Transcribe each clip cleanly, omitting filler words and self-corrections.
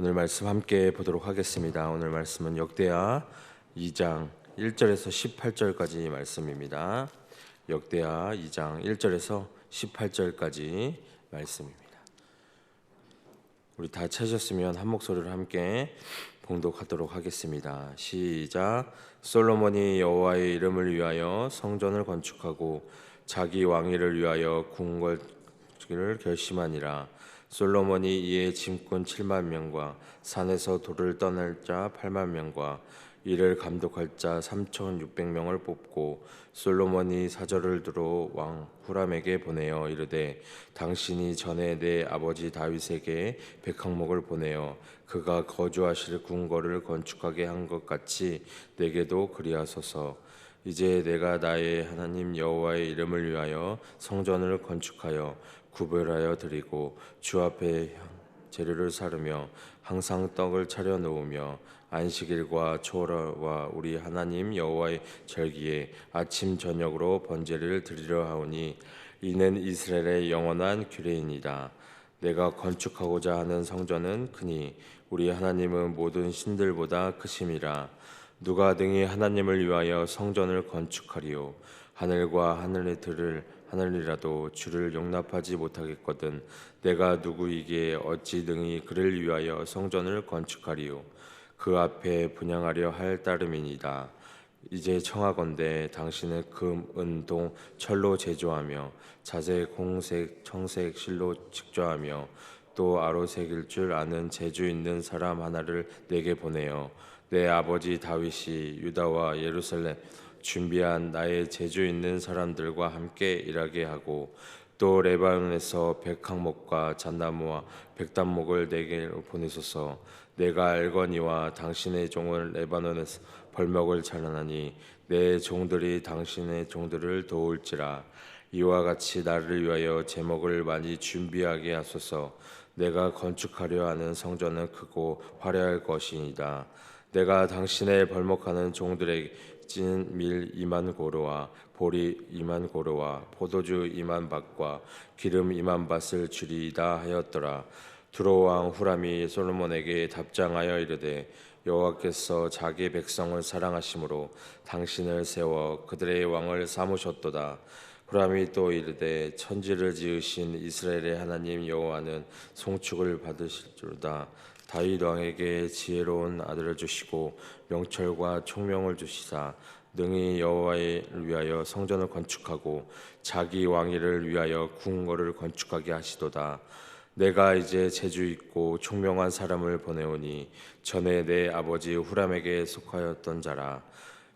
오늘 말씀 함께 보도록 하겠습니다. 오늘 말씀은 역대하 2장 1절에서 18절까지 말씀입니다. 역대하 2장 1절에서 18절까지 말씀입니다. 우리 다 찾으셨으면 한 목소리로 함께 봉독하도록 하겠습니다. 시작. 솔로몬이 여호와의 이름을 위하여 성전을 건축하고 자기 왕위를 위하여 궁궐을 결심하니라. 솔로몬이 이에 짐꾼 7만 명과 산에서 돌을 떠날 자 8만 명과 이를 감독할 자 3,600명을 뽑고 솔로몬이 사절을 두루 왕 후람에게 보내어 이르되 당신이 전에 내 아버지 다윗에게 백항목을 보내어 그가 거주하실 궁궐을 건축하게 한 것 같이 내게도 그리하소서. 이제 내가 나의 하나님 여호와의 이름을 위하여 성전을 건축하여 구별하여 드리고 주 앞에 재료를 사르며 항상 떡을 차려 놓으며 안식일과 초월과 우리 하나님 여호와의 절기에 아침 저녁으로 번제를 드리려 하오니 이는 이스라엘의 영원한 규례이니라. 내가 건축하고자 하는 성전은 크니 우리 하나님은 모든 신들보다 크심이라. 누가 등이 하나님을 위하여 성전을 건축하리요. 하늘과 하늘의 들을 하늘이라도 주를 용납하지 못하겠거든. 내가 누구이기에 어찌 등이 그를 위하여 성전을 건축하리요. 그 앞에 분향하려 할 따름이니이다. 이제 청하건대 당신은 금, 은, 동, 철로 제조하며 자색, 홍색, 청색 실로 직조하며 또 아로색일 줄 아는 재주 있는 사람 하나를 내게 보내어 내 아버지 다윗이 유다와 예루살렘 준비한 나의 재주 있는 사람들과 함께 일하게 하고 또 레바논에서 백항목과 잣나무와 백단목을 내게 보내소서. 내가 알거니와 당신의 종은 레바논에서 벌목을 자라나니 내 종들이 당신의 종들을 도울지라. 이와 같이 나를 위하여 제목을 많이 준비하게 하소서. 내가 건축하려 하는 성전은 크고 화려할 것이니이다. 내가 당신의 벌목하는 종들에게 찐 밀 2만 고로와 보리 2만 고로와 포도주 2만 밭과 기름 2만 밭을 주리이다 하였더라. 두로 왕 후람이 솔로몬에게 답장하여 이르되 여호와께서 자기 백성을 사랑하심으로 당신을 세워 그들의 왕을 삼으셨도다. 후람이 또 이르되 천지를 지으신 이스라엘의 하나님 여호와는 송축을 받으실 줄다. 다윗 왕에게 지혜로운 아들을 주시고 명철과 총명을 주시사 능히 여호와를 위하여 성전을 건축하고 자기 왕위를 위하여 궁궐을 건축하게 하시도다. 내가 이제 재주 있고 총명한 사람을 보내오니 전에 내 아버지 후람에게 속하였던 자라.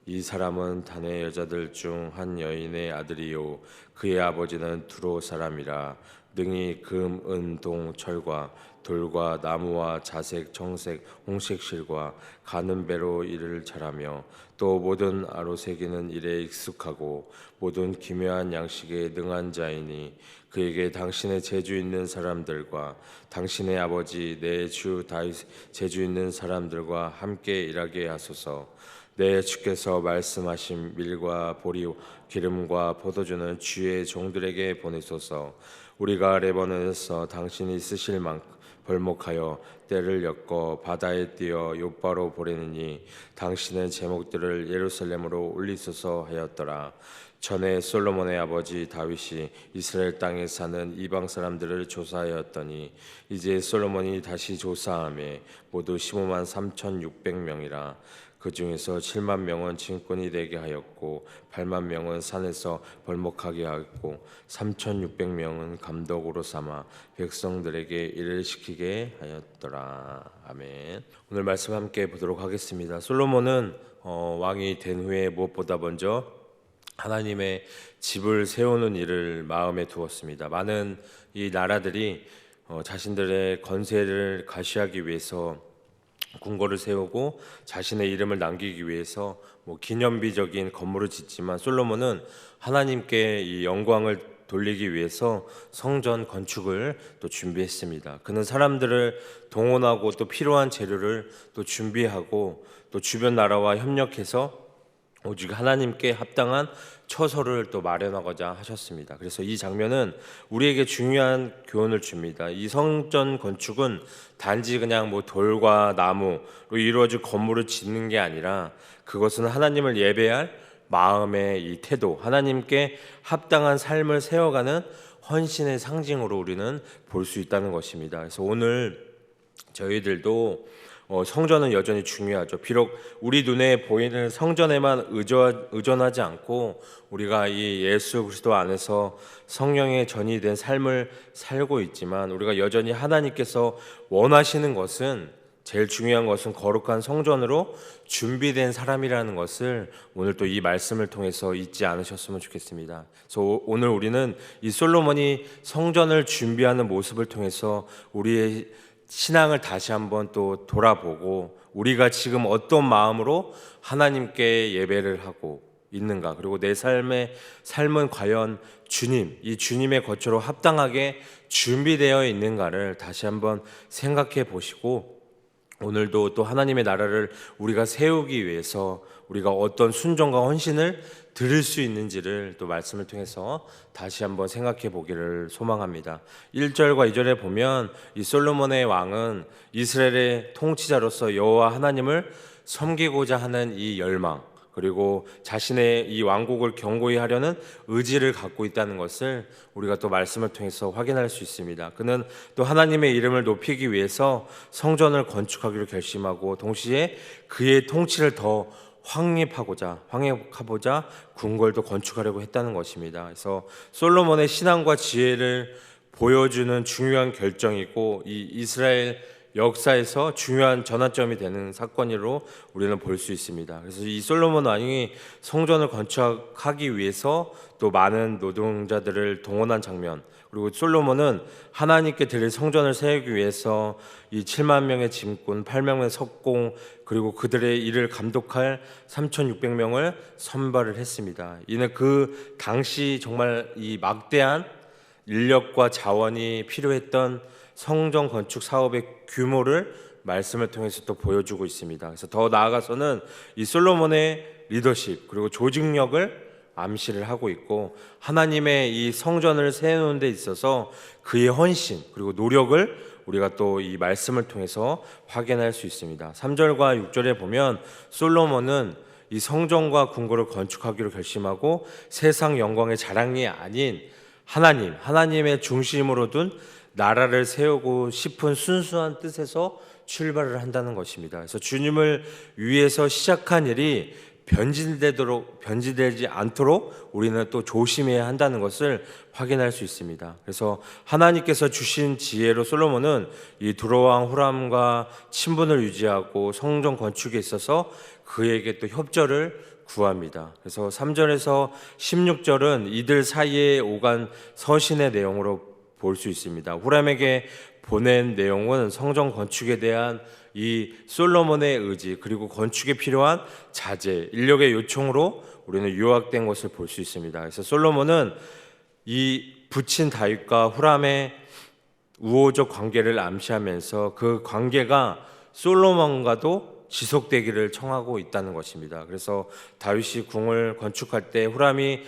이 사람은 단의 여자들 중 한 여인의 아들이요 그의 아버지는 두로 사람이라. 능히 금, 은, 동, 철과 돌과 나무와 자색, 청색, 홍색 실과 가는 배로 일을 잘하며 또 모든 아로새기는 일에 익숙하고 모든 기묘한 양식에 능한 자이니 그에게 당신의 재주 있는 사람들과 당신의 아버지 내 주 다윗 재주 있는 사람들과 함께 일하게 하소서. 내 주께서 말씀하신 밀과 보리 기름과 포도주는 주의 종들에게 보내소서. 우리가 레바논에서 당신이 쓰실 만큼 벌목하여 때를 엮어 바다에 띄어 욥바로 보내느니 당신의 제목들을 예루살렘으로 올리소서 하였더라. 전에 솔로몬의 아버지 다윗이 이스라엘 땅에 사는 이방 사람들을 조사하였더니 이제 솔로몬이 다시 조사하매 모두 15만 3,600명이라. 그 중에서 7만 명은 짐꾼이 되게 하였고 8만 명은 산에서 벌목하게 하였고 3,600명은 감독으로 삼아 백성들에게 일을 시키게 하였더라. 아멘. 오늘 말씀 함께 보도록 하겠습니다. 솔로몬은 왕이 된 후에 무엇보다 먼저 하나님의 집을 세우는 일을 마음에 두었습니다. 많은 이 나라들이 자신들의 건세를 가시하기 위해서 궁궐을 세우고 자신의 이름을 남기기 위해서 기념비적인 건물을 짓지만 솔로몬은 하나님께 이 영광을 돌리기 위해서 성전 건축을 또 준비했습니다. 그는 사람들을 동원하고 또 필요한 재료를 또 준비하고 또 주변 나라와 협력해서 오직 하나님께 합당한 처소를 또 마련하고자 하셨습니다. 그래서 이 장면은 우리에게 중요한 교훈을 줍니다. 이 성전 건축은 단지 그냥 돌과 나무로 이루어질 건물을 짓는 게 아니라 그것은 하나님을 예배할 마음의 이 태도, 하나님께 합당한 삶을 세워가는 헌신의 상징으로 우리는 볼 수 있다는 것입니다. 그래서 오늘 저희들도 성전은 여전히 중요하죠. 비록 우리 눈에 보이는 성전에만 의존하지 않고 우리가 이 예수 그리스도 안에서 성령의 전이 된 삶을 살고 있지만 우리가 여전히 하나님께서 원하시는 것은, 제일 중요한 것은 거룩한 성전으로 준비된 사람이라는 것을 오늘 또 이 말씀을 통해서 잊지 않으셨으면 좋겠습니다. 그래서 오늘 우리는 이 솔로몬이 성전을 준비하는 모습을 통해서 우리의 신앙을 다시 한번 또 돌아보고 우리가 지금 어떤 마음으로 하나님께 예배를 하고 있는가, 그리고 내 삶은 과연 이 주님의 거처로 합당하게 준비되어 있는가를 다시 한번 생각해 보시고, 오늘도 또 하나님의 나라를 우리가 세우기 위해서 우리가 어떤 순종과 헌신을 드릴 수 있는지를 또 말씀을 통해서 다시 한번 생각해 보기를 소망합니다. 1절과 2절에 보면 이 솔로몬의 왕은 이스라엘의 통치자로서 여호와 하나님을 섬기고자 하는 이 열망, 그리고 자신의 이 왕국을 견고히 하려는 의지를 갖고 있다는 것을 우리가 또 말씀을 통해서 확인할 수 있습니다. 그는 또 하나님의 이름을 높이기 위해서 성전을 건축하기로 결심하고 동시에 그의 통치를 더 확립하고자 궁궐도 건축하려고 했다는 것입니다. 그래서 솔로몬의 신앙과 지혜를 보여주는 중요한 결정이고 이 이스라엘 역사에서 중요한 전환점이 되는 사건으로 우리는 볼 수 있습니다. 그래서 이 솔로몬 왕이 성전을 건축하기 위해서 또 많은 노동자들을 동원한 장면, 그리고 솔로몬은 하나님께 드릴 성전을 세우기 위해서 이 7만 명의 짐꾼, 8명의 석공, 그리고 그들의 일을 감독할 3,600명을 선발을 했습니다. 이는 그 당시 정말 이 막대한 인력과 자원이 필요했던 성전 건축 사업의 규모를 말씀을 통해서 또 보여주고 있습니다. 그래서 더 나아가서는 이 솔로몬의 리더십 그리고 조직력을 암시를 하고 있고, 하나님의 이 성전을 세우는 데 있어서 그의 헌신 그리고 노력을 우리가 또 이 말씀을 통해서 확인할 수 있습니다. 3절과 6절에 보면 솔로몬은 이 성전과 궁궐을 건축하기로 결심하고 세상 영광의 자랑이 아닌 하나님의 중심으로 둔 나라를 세우고 싶은 순수한 뜻에서 출발을 한다는 것입니다. 그래서 주님을 위해서 시작한 일이 변질되지 않도록 우리는 또 조심해야 한다는 것을 확인할 수 있습니다. 그래서 하나님께서 주신 지혜로 솔로몬은 이 두로왕 후람과 친분을 유지하고 성전 건축에 있어서 그에게 또 협조를 구합니다. 그래서 3절에서 16절은 이들 사이에 오간 서신의 내용으로 볼 수 있습니다. 후람에게 보낸 내용은 성전 건축에 대한 이 솔로몬의 의지, 그리고 건축에 필요한 자재, 인력의 요청으로 우리는 요약된 것을 볼 수 있습니다. 그래서 솔로몬은 이 부친 다윗과 후람의 우호적 관계를 암시하면서 그 관계가 솔로몬과도 지속되기를 청하고 있다는 것입니다. 그래서 다윗이 궁을 건축할 때 후람이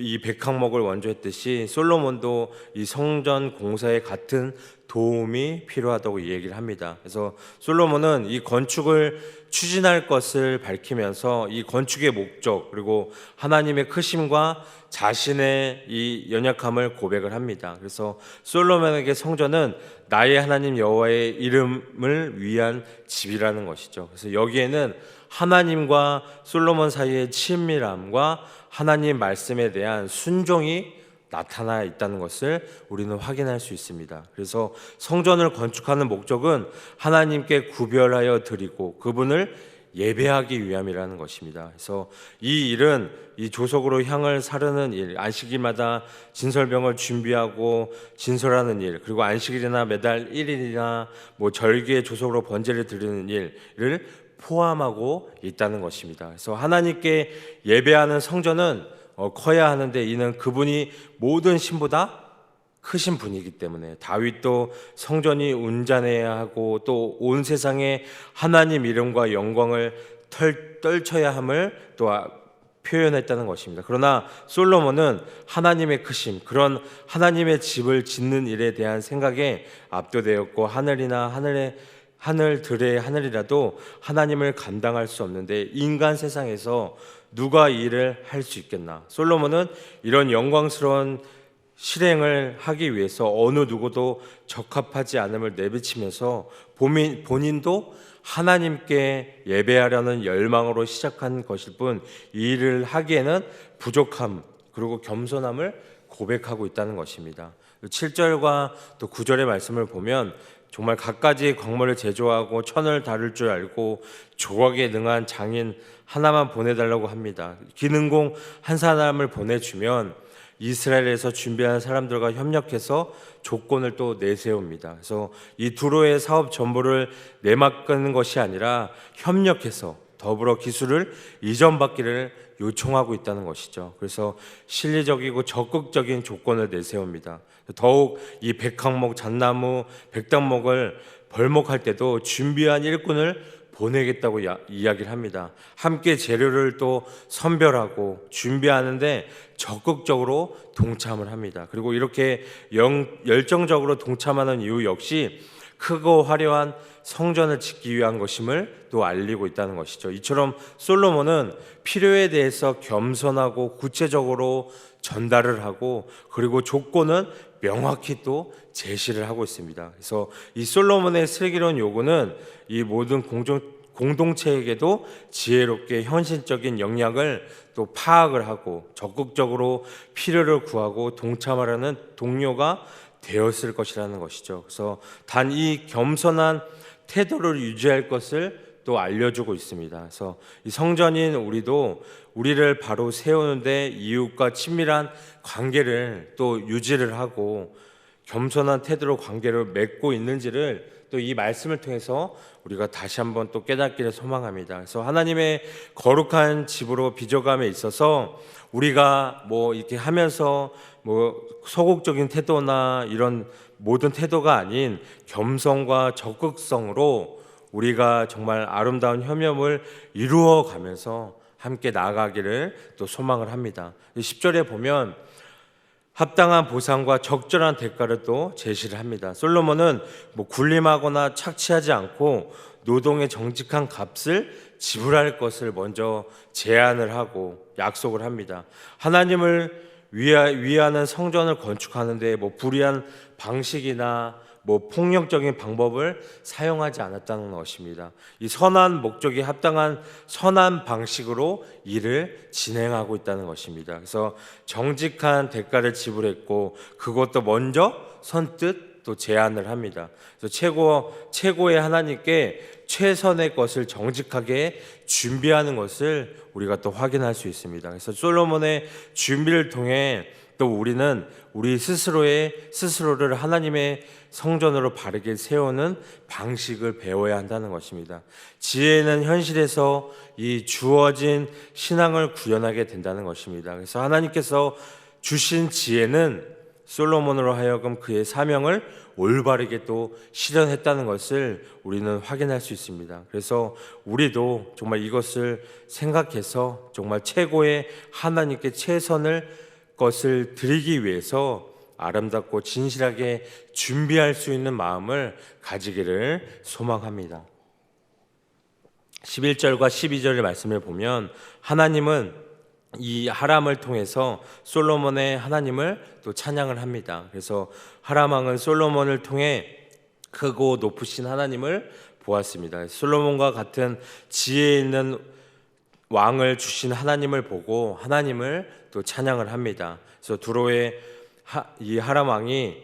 이 백항목을 원조했듯이 솔로몬도 이 성전 공사에 같은 도움이 필요하다고 얘기를 합니다. 그래서 솔로몬은 이 건축을 추진할 것을 밝히면서 이 건축의 목적 그리고 하나님의 크심과 자신의 이 연약함을 고백을 합니다. 그래서 솔로몬에게 성전은 나의 하나님 여호와의 이름을 위한 집이라는 것이죠. 그래서 여기에는 하나님과 솔로몬 사이의 친밀함과 하나님 말씀에 대한 순종이 나타나 있다는 것을 우리는 확인할 수 있습니다. 그래서 성전을 건축하는 목적은 하나님께 구별하여 드리고 그분을 예배하기 위함이라는 것입니다. 그래서 이 일은 이 조속으로 향을 사르는 일, 안식일마다 진설병을 준비하고 진설하는 일, 그리고 안식일이나 매달 1일이나 절기에 조속으로 번제를 드리는 일을 포함하고 있다는 것입니다. 그래서 하나님께 예배하는 성전은 커야 하는데 이는 그분이 모든 신보다 크신 분이기 때문에 다윗도 성전이 운잔해야 하고 또 온 세상에 하나님 이름과 영광을 떨쳐야 함을 또 표현했다는 것입니다. 그러나 솔로몬은 하나님의 크심, 그런 하나님의 집을 짓는 일에 대한 생각에 압도되었고, 하늘들의 하늘이라도 하나님을 감당할 수 없는데 인간 세상에서 누가 이 일을 할 수 있겠나? 솔로몬은 이런 영광스러운 실행을 하기 위해서 어느 누구도 적합하지 않음을 내비치면서 본인도 하나님께 예배하려는 열망으로 시작한 것일 뿐 이 일을 하기에는 부족함 그리고 겸손함을 고백하고 있다는 것입니다. 7절과 또 9절의 말씀을 보면 정말 갖가지 광물을 제조하고 천을 다룰 줄 알고 조각에 능한 장인 하나만 보내달라고 합니다. 기능공 한 사람을 보내주면 이스라엘에서 준비한 사람들과 협력해서 조건을 또 내세웁니다. 그래서 이 두로의 사업 전부를 내맡는 것이 아니라 협력해서 더불어 기술을 이전받기를 요청하고 있다는 것이죠. 그래서 실리적이고 적극적인 조건을 내세웁니다. 더욱 이 백항목, 잣나무, 백당목을 벌목할 때도 준비한 일꾼을 보내겠다고 이야기를 합니다. 함께 재료를 또 선별하고 준비하는데 적극적으로 동참을 합니다. 그리고 이렇게 열정적으로 동참하는 이유 역시 크고 화려한 성전을 짓기 위한 것임을 또 알리고 있다는 것이죠. 이처럼 솔로몬은 필요에 대해서 겸손하고 구체적으로 전달을 하고 그리고 조건은 명확히 또 제시를 하고 있습니다. 그래서 이 솔로몬의 슬기로운 요구는 이 모든 공동체에게도 지혜롭게 현실적인 역량을 또 파악을 하고 적극적으로 필요를 구하고 동참하려는 동료가 되었을 것이라는 것이죠. 그래서 단 이 겸손한 태도를 유지할 것을 또 알려주고 있습니다. 그래서 이 성전인 우리도 우리를 바로 세우는데 이웃과 친밀한 관계를 또 유지를 하고 겸손한 태도로 관계를 맺고 있는지를 또 이 말씀을 통해서 우리가 다시 한번 또 깨닫기를 소망합니다. 그래서 하나님의 거룩한 집으로 빚어감에 있어서 우리가 뭐 이렇게 하면서 뭐 소극적인 태도나 이런 모든 태도가 아닌 겸손과 적극성으로 우리가 정말 아름다운 협력을 이루어 가면서 함께 나아가기를 또 소망을 합니다. 10절에 보면 합당한 보상과 적절한 대가를 또 제시를 합니다. 솔로몬은 뭐 군림하거나 착취하지 않고 노동의 정직한 값을 지불할 것을 먼저 제안을 하고 약속을 합니다. 하나님을 위하는 성전을 건축하는데 뭐 불의한 방식이나 뭐 폭력적인 방법을 사용하지 않았다는 것입니다. 이 선한 목적이 합당한 선한 방식으로 일을 진행하고 있다는 것입니다. 그래서 정직한 대가를 지불했고 그것도 먼저 선뜻 또 제안을 합니다. 그래서 최고의 하나님께 최선의 것을 정직하게 준비하는 것을 우리가 또 확인할 수 있습니다. 그래서 솔로몬의 준비를 통해 또 우리는 우리 스스로를 하나님의 성전으로 바르게 세우는 방식을 배워야 한다는 것입니다. 지혜는 현실에서 이 주어진 신앙을 구현하게 된다는 것입니다. 그래서 하나님께서 주신 지혜는 솔로몬으로 하여금 그의 사명을 올바르게 또 실현했다는 것을 우리는 확인할 수 있습니다. 그래서 우리도 정말 이것을 생각해서 정말 최고의 하나님께 최선을 것을 드리기 위해서 아름답고 진실하게 준비할 수 있는 마음을 가지기를 소망합니다. 11절과 12절의 말씀을 보면 하나님은 이 하람을 통해서 솔로몬의 하나님을 또 찬양을 합니다. 그래서 하람 왕은 솔로몬을 통해 크고 높으신 하나님을 보았습니다. 솔로몬과 같은 지혜 있는 왕을 주신 하나님을 보고 하나님을 또 찬양을 합니다. 그래서 두로의 이 하람 왕이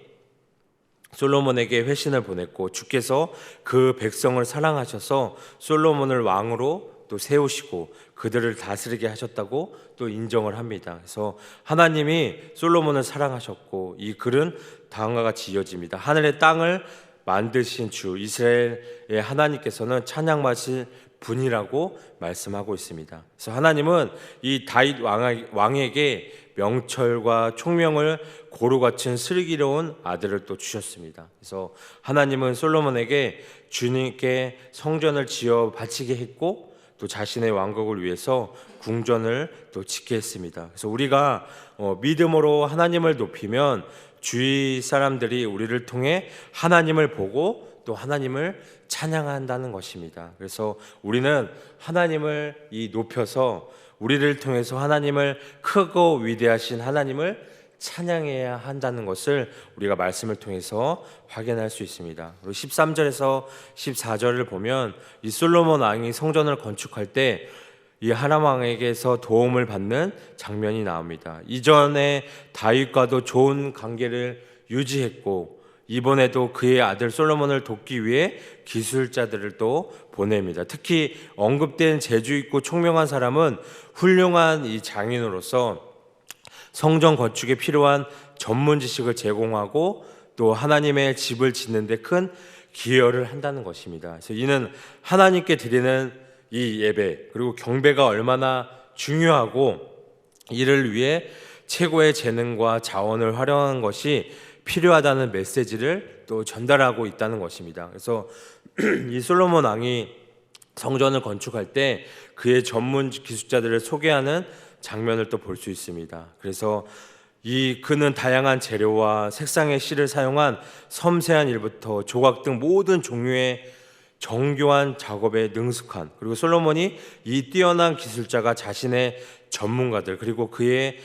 솔로몬에게 회신을 보냈고 주께서 그 백성을 사랑하셔서 솔로몬을 왕으로 또 세우시고 그들을 다스리게 하셨다고 또 인정을 합니다. 그래서 하나님이 솔로몬을 사랑하셨고 이 글은 다음과 같이 이어집니다. 하늘의 땅을 만드신 주 이스라엘의 하나님께서는 찬양받으실 분이라고 말씀하고 있습니다. 그래서 하나님은 이 다윗 왕에게 명철과 총명을 고루 갖춘 슬기로운 아들을 또 주셨습니다. 그래서 하나님은 솔로몬에게 주님께 성전을 지어 바치게 했고 또 자신의 왕국을 위해서 궁전을 또 짓게 했습니다. 그래서 우리가 믿음으로 하나님을 높이면 주위 사람들이 우리를 통해 하나님을 보고 또 하나님을 찬양한다는 것입니다. 그래서 우리는 하나님을 높여서 우리를 통해서 하나님을 크고 위대하신 하나님을 찬양해야 한다는 것을 우리가 말씀을 통해서 확인할 수 있습니다. 그리고 13절에서 14절을 보면 이 솔로몬 왕이 성전을 건축할 때 이 하람 왕에게서 도움을 받는 장면이 나옵니다. 이전에 다윗과도 좋은 관계를 유지했고 이번에도 그의 아들 솔로몬을 돕기 위해 기술자들을 또 보냅니다. 특히 언급된 재주 있고 총명한 사람은 훌륭한 이 장인으로서 성전 건축에 필요한 전문 지식을 제공하고 또 하나님의 집을 짓는 데 큰 기여를 한다는 것입니다. 그래서 이는 하나님께 드리는 이 예배 그리고 경배가 얼마나 중요하고 이를 위해 최고의 재능과 자원을 활용하는 것이 필요하다는 메시지를 또 전달하고 있다는 것입니다. 그래서 이 솔로몬 왕이 성전을 건축할 때 그의 전문 기술자들을 소개하는 장면을 또 볼 수 있습니다. 그래서 그는 다양한 재료와 색상의 실을 사용한 섬세한 일부터 조각 등 모든 종류의 정교한 작업에 능숙한, 그리고 솔로몬이 이 뛰어난 기술자가 자신의 전문가들 그리고 그의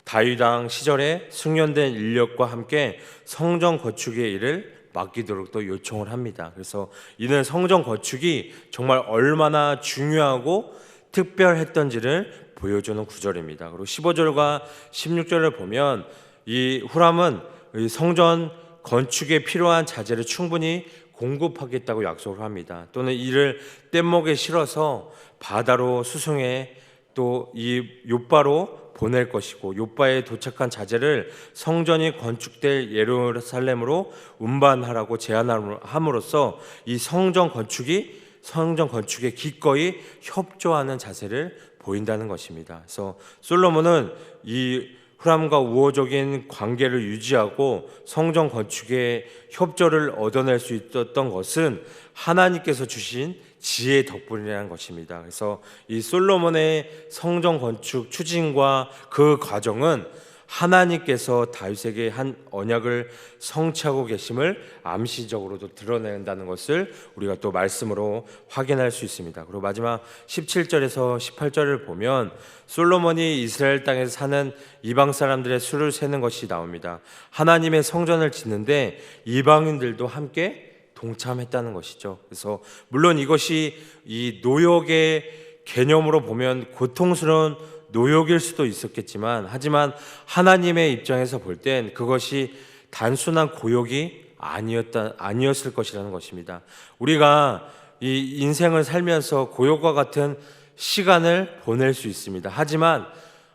다윗 왕 시절에 숙련된 인력과 함께 성전 건축의 일을 맡기도록 또 요청을 합니다. 그래서 이는 성전 건축이 정말 얼마나 중요하고 특별했던지를 보여주는 구절입니다. 그리고 15절과 16절을 보면 이 후람은 이 성전 건축에 필요한 자재를 충분히 공급하겠다고 약속을 합니다. 또는 이를 뗏목에 실어서 바다로 수송해 또 이 욥바로 보낼 것이고 욥바에 도착한 자재를 성전이 건축될 예루살렘으로 운반하라고 제안함으로써 이 성전 건축에 기꺼이 협조하는 자세를 보인다는 것입니다. 그래서 솔로몬은 이 후람과 우호적인 관계를 유지하고 성전 건축에 협조를 얻어낼 수 있었던 것은 하나님께서 주신 지혜 덕분이라는 것입니다. 그래서 이 솔로몬의 성전 건축 추진과 그 과정은 하나님께서 다윗에게 한 언약을 성취하고 계심을 암시적으로도 드러낸다는 것을 우리가 또 말씀으로 확인할 수 있습니다. 그리고 마지막 17절에서 18절을 보면 솔로몬이 이스라엘 땅에서 사는 이방 사람들의 수를 세는 것이 나옵니다. 하나님의 성전을 짓는데 이방인들도 함께 동참했다는 것이죠. 그래서 물론 이것이 이 노역의 개념으로 보면 고통스러운 노역일 수도 있었겠지만, 하지만 하나님의 입장에서 볼 땐 그것이 단순한 고역이 아니었을 것이라는 것입니다. 우리가 이 인생을 살면서 고역과 같은 시간을 보낼 수 있습니다. 하지만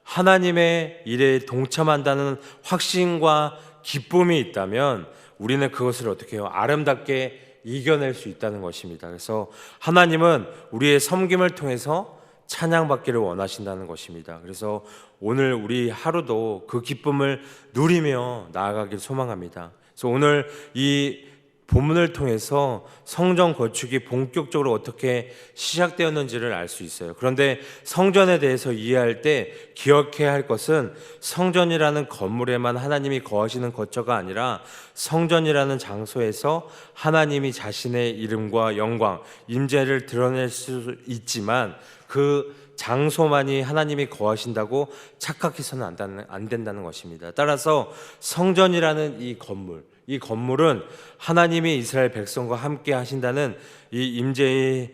하나님의 일에 동참한다는 확신과 기쁨이 있다면 우리는 그것을 어떻게 해요? 아름답게 이겨낼 수 있다는 것입니다. 그래서 하나님은 우리의 섬김을 통해서 찬양받기를 원하신다는 것입니다. 그래서 오늘 우리 하루도 그 기쁨을 누리며 나아가길 소망합니다. 그래서 오늘 이 본문을 통해서 성전 건축이 본격적으로 어떻게 시작되었는지를 알 수 있어요. 그런데 성전에 대해서 이해할 때 기억해야 할 것은 성전이라는 건물에만 하나님이 거하시는 거처가 아니라 성전이라는 장소에서 하나님이 자신의 이름과 영광, 임재를 드러낼 수 있지만 그 장소만이 하나님이 거하신다고 착각해서는 안 된다는 것입니다. 따라서 성전이라는 이 건물은 하나님이 이스라엘 백성과 함께 하신다는 이 임재의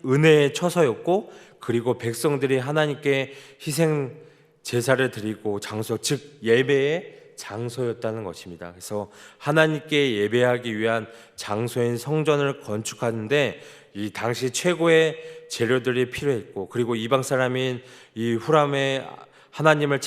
은혜의 처소였고, 그리고 백성들이 하나님께 희생 제사를 드리고 장소, 즉 예배의 장소였다는 것입니다. 그래서 하나님께 예배하기 위한 장소인 성전을 건축하는데 이 당시 최고의 재료들이 필요했고, 그리고 이방 사람인 이 후람의 하나님을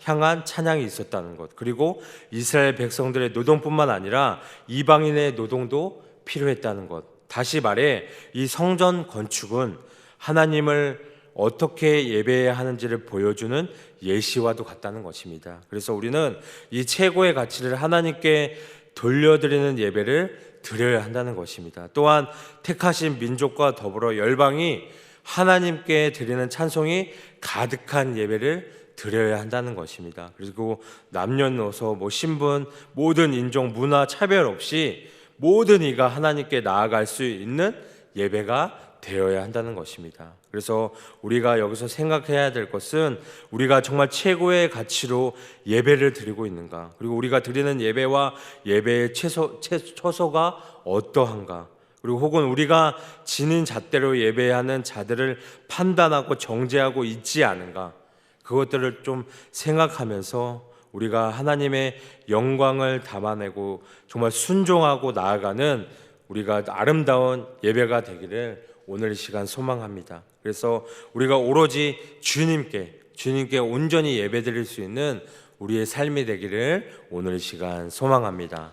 향한 찬양이 있었다는 것, 그리고 이스라엘 백성들의 노동뿐만 아니라 이방인의 노동도 필요했다는 것. 다시 말해 이 성전 건축은 하나님을 어떻게 예배해야 하는지를 보여주는 예시와도 같다는 것입니다. 그래서 우리는 이 최고의 가치를 하나님께 돌려드리는 예배를 드려야 한다는 것입니다. 또한 택하신 민족과 더불어 열방이 하나님께 드리는 찬송이 가득한 예배를 드려야 한다는 것입니다. 그리고 남녀노소, 신분, 모든 인종, 문화 차별 없이 모든 이가 하나님께 나아갈 수 있는 예배가 되어야 한다는 것입니다. 그래서 우리가 여기서 생각해야 될 것은 우리가 정말 최고의 가치로 예배를 드리고 있는가, 그리고 우리가 드리는 예배와 예배의 처소가 어떠한가, 그리고 혹은 우리가 지닌 잣대로 예배하는 자들을 판단하고 정죄하고 있지 않은가, 그것들을 좀 생각하면서 우리가 하나님의 영광을 담아내고 정말 순종하고 나아가는 우리가 아름다운 예배가 되기를 오늘 이 시간 소망합니다. 그래서 우리가 오로지 주님께 온전히 예배드릴 수 있는 우리의 삶이 되기를 오늘 이 시간 소망합니다.